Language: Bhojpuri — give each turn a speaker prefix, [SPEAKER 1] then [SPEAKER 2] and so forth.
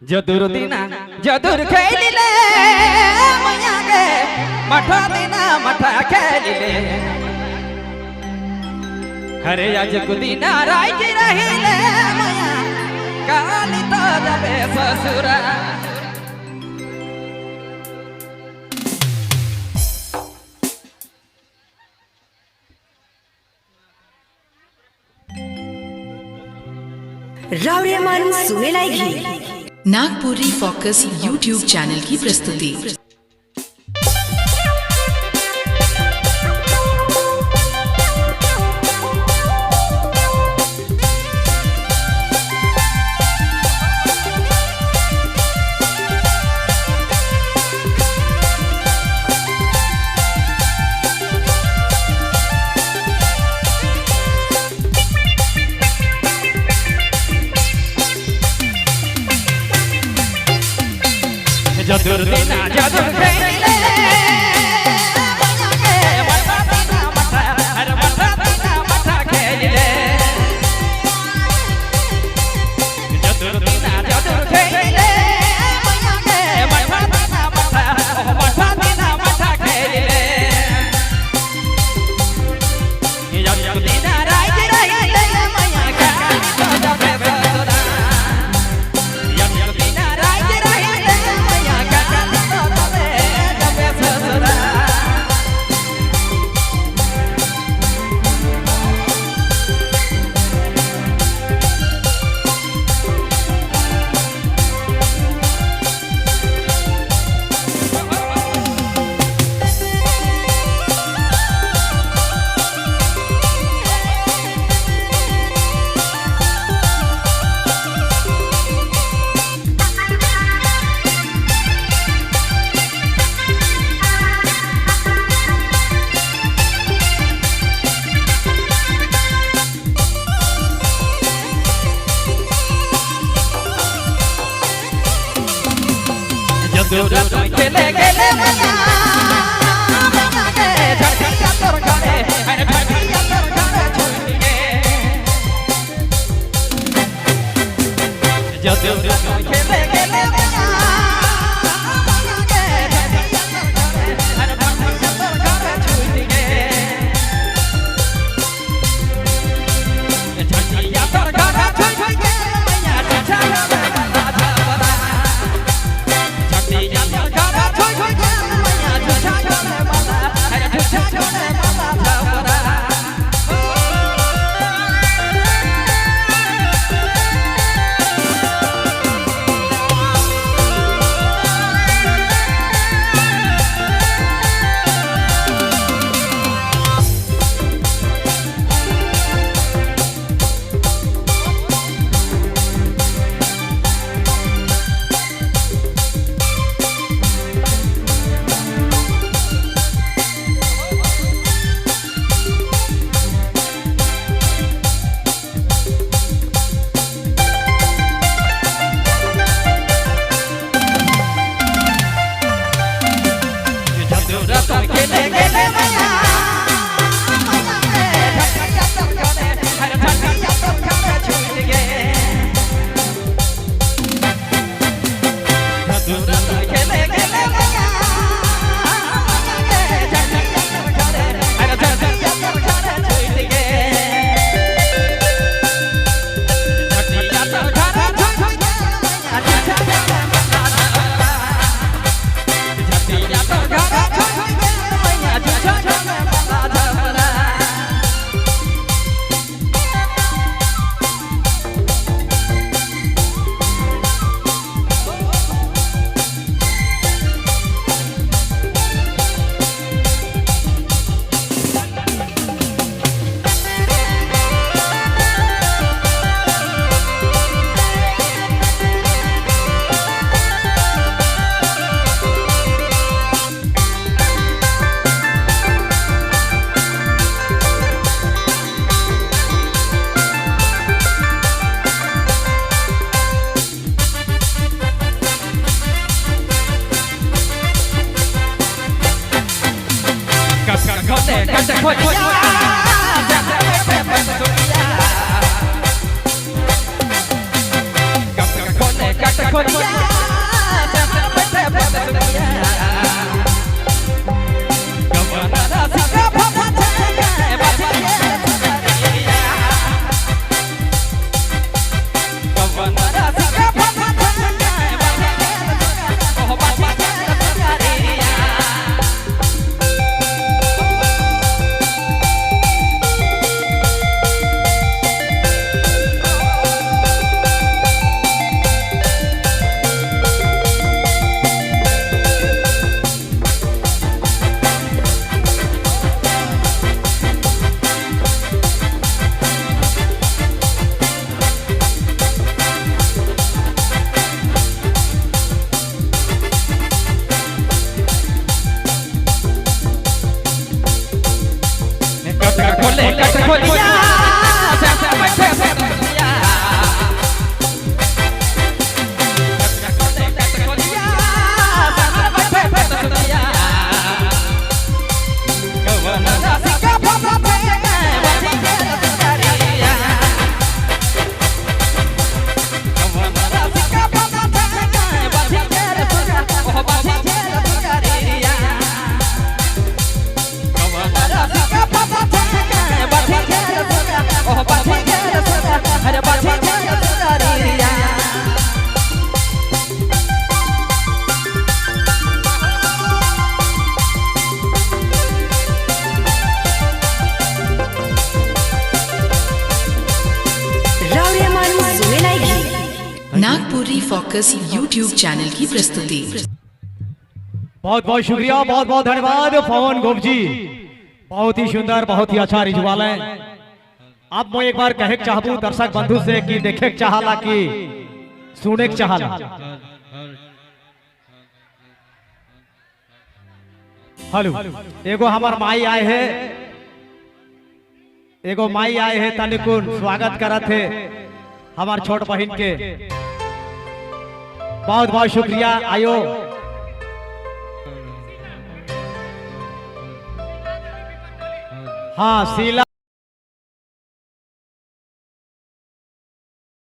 [SPEAKER 1] जदुर दिना जदुर खेलिले मैया गे मठा दिना मठा खेलिले हरे आज कुदिना राज रहिले मैया काली तो जबे ससुरा
[SPEAKER 2] रावरे मन सुने लायकी
[SPEAKER 3] नागपुरी फोकस यूट्यूब चैनल की प्रस्तुति।
[SPEAKER 1] जदुर दिना जदुर खेलिले मैया गे मठा दिना मठा हरे मठा दिना मठा खेलिले जदुर दिना जदुर खेलिले मैया गे मठा दिना मठा खेलिले जदुर दिना राज रहिले मैया काली तो जबे ससुरा जदुर दिना राज रहिले जदुर खेले गेले मैया मैया गे झटिया तोर घरे अरे झटिया तोर घरे छूट गे जदुर खेले गेले मैया मैया गे झटिया तोर घरे अरे झटिया तोर घरे छूट गे झटिया तोर घरे छूट गे मैया झटिया कटखोलिया बैठे सतुलिया कटखोलिया बैठे सतुलिया कवना सिका फसा थे बाजी के रसिया कवना सिका फसा थे बाजी के रसिया ओ बाजी के रसिया कवना सिका फसा थे बाजी के रसिया ओ बाजी के रसिया अरे बाजी के रसिया
[SPEAKER 2] रावड़ियामान सुने लायक गीत
[SPEAKER 3] नागपुरी फोकस यूट्यूब चैनल की प्रस्तुति।
[SPEAKER 4] बहुत बहुत शुक्रिया, बहुत बहुत धन्यवाद पवन गोप जी। बहुत ही सुंदर, बहुत ही अच्छा रिजवाल है। अब मैं एक बार कहे चाहूँ दर्शक बंधु से कि देखे चाहला कि सुने चाहला। हेलो, एगो हमार माई आए है, एगो माई आए है, तनिकुन स्वागत करत है हमार छोट बहन के। बहुत बहुत शुक्रिया आयो। हाँ शीला